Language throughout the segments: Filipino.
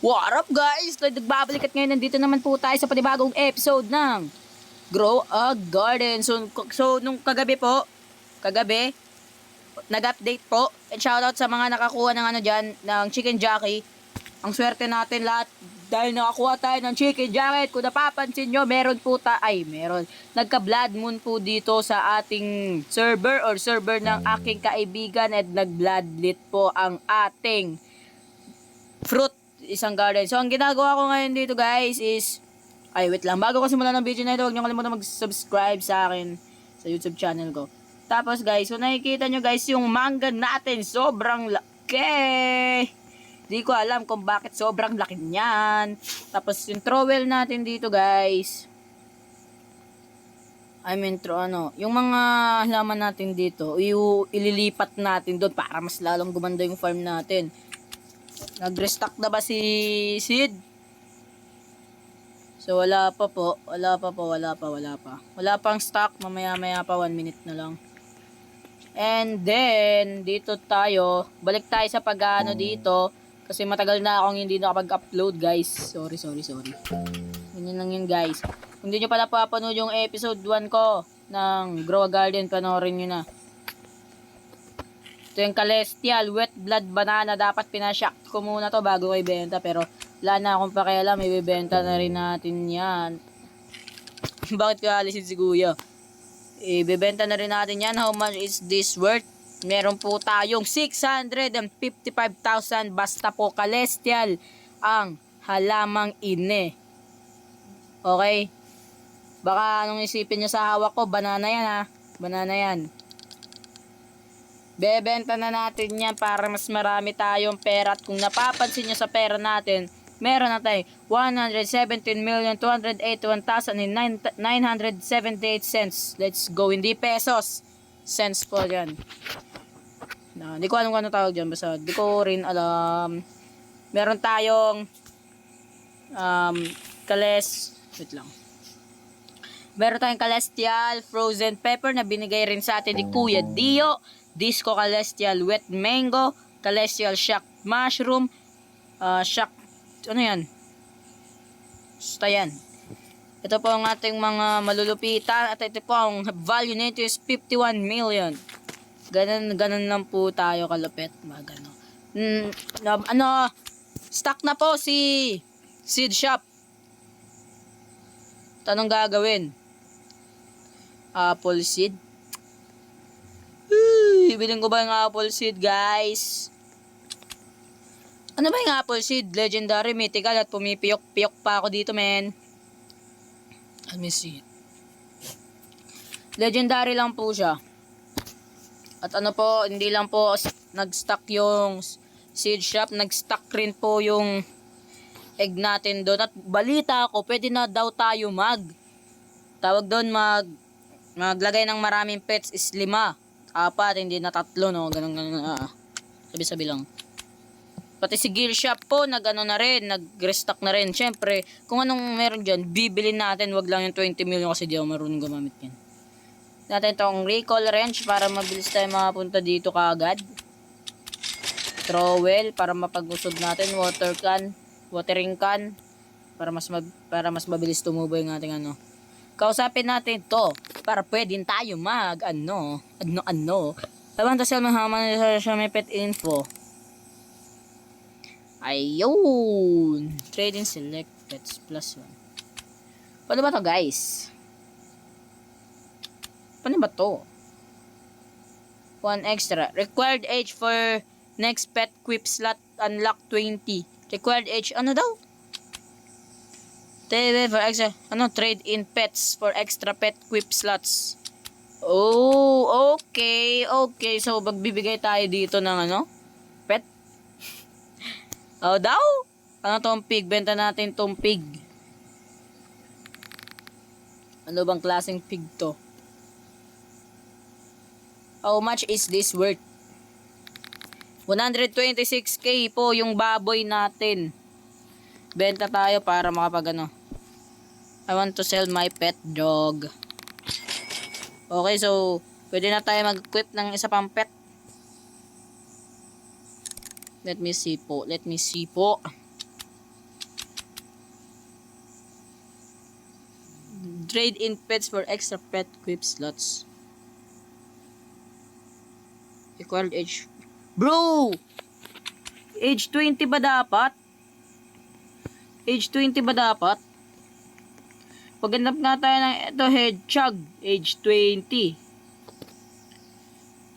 What up guys? Nagbabalik at ngayon nandito naman po tayo sa panibagong episode ng Grow a Garden. So nung kagabi, nag-update po. And shoutout sa mga nakakuha ng dyan, ng chicken jockey. Ang swerte natin lahat dahil nakakuha tayo ng chicken jacket. Kung napapansin nyo, nagka-blood moon po dito sa ating server or server ng aking kaibigan at nag-bloodlit po ang ating fruit isang garden. So, ang ginagawa ko ngayon dito guys is, wait lang, bago ko simulan ng video na ito, huwag nyo kalimutan mag-subscribe sa akin sa YouTube channel ko. Tapos guys, so nakikita nyo guys, yung manga natin, sobrang laki. Di ko alam kung bakit sobrang laki niyan. Tapos yung trowel natin dito guys, yung mga halaman natin dito, ililipat natin doon para mas lalong gumanda yung farm natin. Nag-restock na ba si Sid? So wala pa. Wala pang stock, mamaya pa 1 minute na lang. And then dito tayo, balik tayo sa pag-ano dito kasi matagal na akong hindi nakapag-upload guys. Sorry. Ganyan lang yun guys. Kung hindi nyo pa napapanood yung episode 1 ko ng Grow a Garden, panoorin nyo na. Ito yung Celestial Wet Blood Banana. Dapat pinashock ko muna to bago ko ibenta. Pero wala na akong pakialam. Ibibenta na rin natin yan. Bakit ko alisin si Kuya? Ibibenta na rin natin yan. How much is this worth? Meron po tayong 655,000. Basta po Celestial ang halamang ine. Okay? Baka anong isipin nyo sa hawak ko. Banana yan ha. Banana yan. Bebenta na natin yan para mas marami tayong pera. At kung napapansin nyo sa pera natin, meron na tayo 117,281,978 cents. Let's go. Hindi pesos. Cents po yan. Hindi ko alam kung ano tawag dyan. Basta di ko rin alam. Meron tayong wait lang. Meron tayong Celestial Frozen Pepper na binigay rin sa atin ni Kuya Dio. Disco Celestial Wet Mango, Celestial Shock Mushroom, Shock, ano yan? Basta yan. Ito po ang ating mga malulupitan at ito po ang value nito is 51 million. Ganun lang po tayo kalupit. Stock na po si Seed Shop. Tanong gagawin? Apple Seed. Bibiling ko ba yung apple seed guys? Ano ba yung apple seed? Legendary, mythical at pumipiyok-piyok pa ako dito men. Let me see. Legendary lang po siya. At ano po, hindi lang po nag-stock yung seed shop, nag-stock rin po yung egg natin doon. At balita ko, pwede na daw tayo tawag doon maglagay ng maraming pets is 5. 4, hindi na 3, no? Ganun. Sabi lang. Pati si Gear Shop po, nag-restock na rin. Siyempre, kung anong meron dyan, bibilin natin. Wag lang yung 20 million kasi di ako marunong gumamit yan. Natin itong recall wrench para mabilis tayo makapunta dito kaagad. Trowel para mapag-usog natin. Watering can para mas mabilis tumubo yung ating Kausapin natin to para pwedeng tayo I want to sell my halaman sa may pet info. Ayun. Trading select pets plus 1. Paano ba to guys? Paano ba to? 1 extra. Required age for next pet quip slot unlock 20. Required age ano daw? For extra, trade in pets for extra pet quip slots. Oh, okay. So, magbibigay tayo dito ng pet. Daw? Ano tong pig? Benta natin tong pig. Ano bang klaseng pig to? How much is this worth? 126k po yung baboy natin. Benta tayo para makapag I want to sell my pet dog. Okay, so pwede na tayo mag-equip ng isa pang pet. Let me see po. Trade in pets for extra pet equip slots. Equal age. Bro! Age 20 ba dapat? Age 20 ba dapat? Paghanap nga tayo ng ito, hedgehog. Age 20.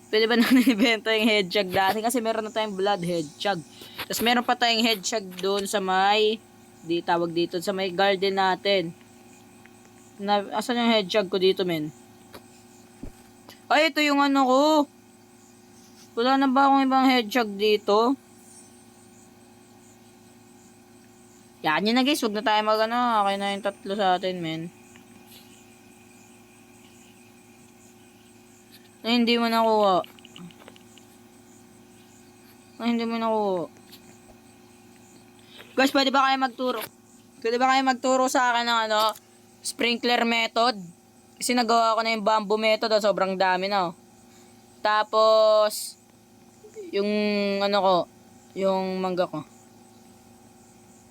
Pwede ba natin ibenta yung hedgehog dati? Kasi meron na tayong blood hedgehog. Tapos meron pa tayong hedgehog doon sa may, di tawag dito, sa may garden natin. Asan yung hedgehog ko dito, men? Ay, ito yung ano ko. Wala na ba akong ibang hedgehog dito? Yan yun na guys, wag na tayo mag-ano. Okay na yung tatlo sa atin, men. Ay, hindi mo nakuha. Ay, hindi mo nakuha. Guys, pwede ba kayo magturo? Pwede ba kayo magturo sa akin ng ano, sprinkler method? Kasi nagawa ko na yung bamboo method, oh, sobrang dami na, oh. Tapos, yung ano ko, yung mangga ko.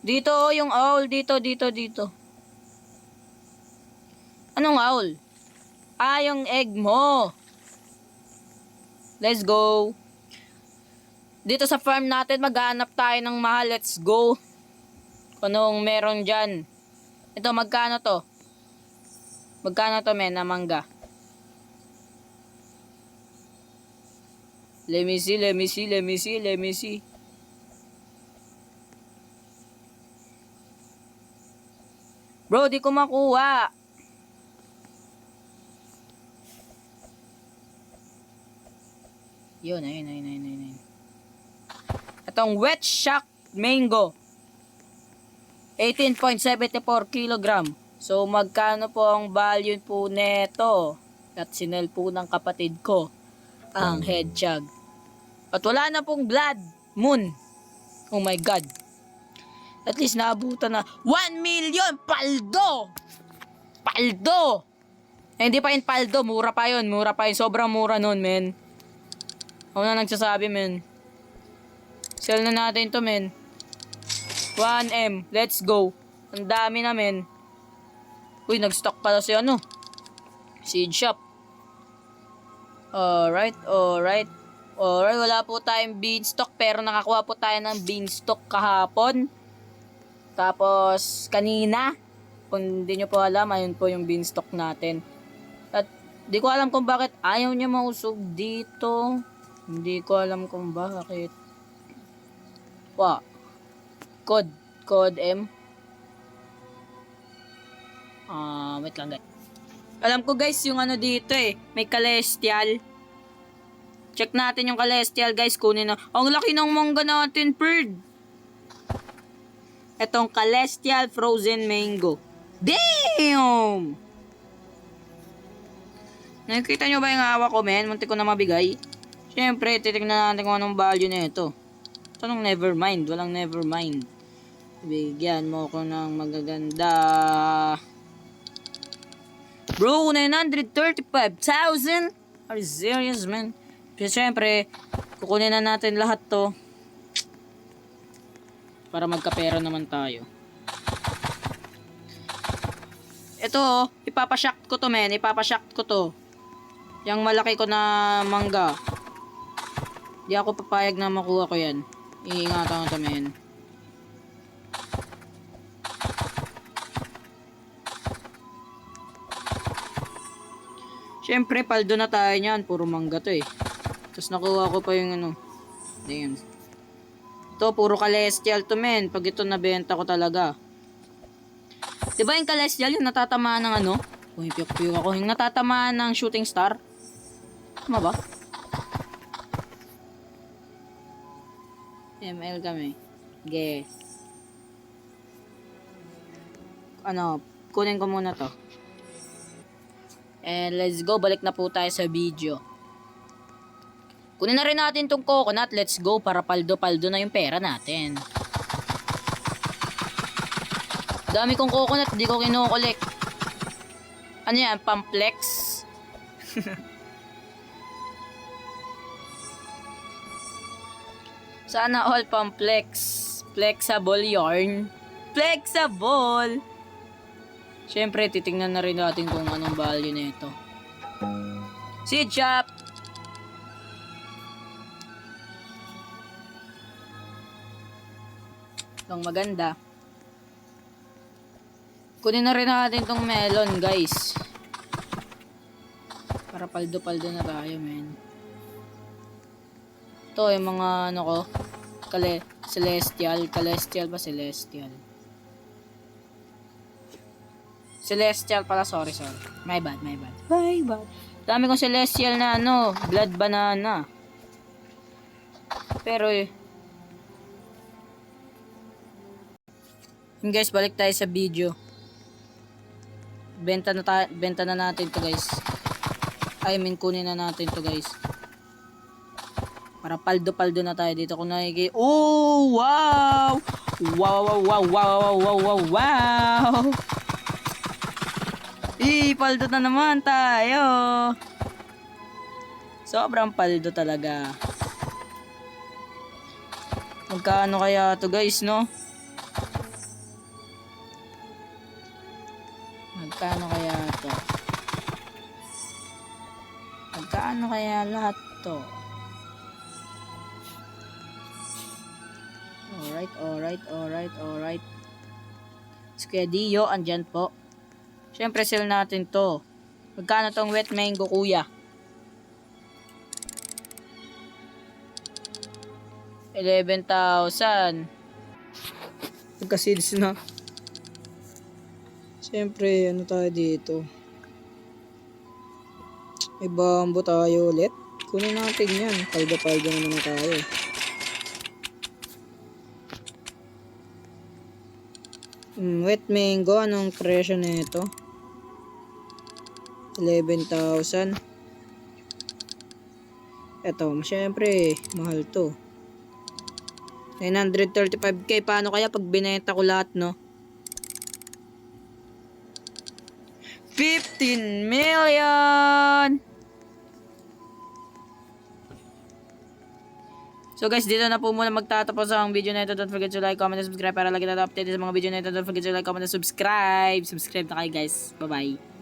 Dito, oh, yung owl. Dito. Anong owl? Ah, yung egg mo. Let's go. Dito sa farm natin, maghanap tayo ng mahal. Let's go. Anong meron dyan? Ito, magkano to? Magkano to, men, na mangga? Let me see. Bro, di ko makuha. Yun, ayun. Itong wet shock mango. 18.74 kilogram. So, magkano po ang value po neto? At sinel po ng kapatid ko ang hedgehog. At wala na pong blood moon. Oh my God. At least naabutan na 1 million paldo! Paldo! Eh, hindi pa yun paldo. Mura pa yun. Sobrang mura nun, men. Ako na nagsasabi, men. Sell na natin to, men. 1M. Let's go. Ang dami na, men. Uy, nag-stock pala si ano. Seed shop. Alright. Wala po tayong beanstalk, pero nakakuha po tayo ng beanstalk kahapon. Tapos, kanina, kung hindi nyo po alam, ayun po yung beanstalk natin. At, di ko alam kung bakit ayaw niya mausog dito. Hindi ko alam kung bakit. Wow. Code M. Wait lang guys. Alam ko guys, yung ano dito may celestial. Check natin yung celestial guys, kunin na. Ang laki ng mangga natin, bird. Etong celestial frozen mango. Damn! Nakikita nyo ba yung hawak ko, men? Muntik ko na mabigay. Siyempre, titignan natin kung anong value na ito. Ito nung never mind. Walang never mind. Bigyan mo ko ng magaganda. Bro, 935,000? Are you serious, man? Kasi siyempre, kukunin na natin lahat to. Para magkapera naman tayo. Ito, ipapashock ko to, men. Ipapashock ko to. Yung malaki ko na mangga. Di ako papayag na makuha ko yan. Iingatan ko to, men. Siyempre, paldo na tayo niyan. Puro mangga to Tapos nakuha ko pa yung ano. Damn. Ito, puro celestial to, men. Pag ito nabenta ko talaga. Diba yung celestial, yung natatamaan ng ano? Kung ipiyok-piyok ako, yung natatamaan ng shooting star. Tama ba? ML kami. Guess. Ano, kunin ko muna to. And let's go, balik na po tayo sa video. Kunin na rin natin tong coconut, let's go, para paldo-paldo na yung pera natin. Dami kong coconut, di ko kinukulik. Ano yan, pamplex? Sana all pamplex. Flexible yarn. Flexible! Siyempre, titingnan na rin natin kung anong value nito. Seed shop! Itong maganda. Kunin na rin natin tong melon, guys. Para paldo-paldo na tayo, men. Ito, yung mga ano ko. Celestial. Celestial ba? Celestial. Celestial pala, sorry. My bad. Dami kong celestial na ano, blood banana. Pero guys, balik tayo sa video. Benta na natin to, guys. Kunin na natin to, guys. Para paldo-paldo na tayo dito kung nakikita. Oh, wow! Wow! Paldo na naman tayo. Sobrang paldo talaga. Magkano kaya to, guys, no? Magkano kaya to? Magkano kaya lahat to? Alright. Kuya Dio, andyan po. Siyempre, sell natin to. Magkano tong wet mango, kuya? 11,000. Pagka-seeds na. Siyempre, ano tayo dito? May bambo tayo ulit. Kunin natin yan. Palda-palda naman na tayo. Wet mango, anong presyo nito? 11,000. Eto, syempre, mahal to. 935k. Paano kaya pag binenta ko lahat, no? 15 million! So guys, dito na po muna magtatapos ang video na ito. Don't forget to like, comment, and subscribe para lagi na update sa mga video na ito. Don't forget to like, comment, and subscribe. Subscribe na kayo, guys. Bye-bye.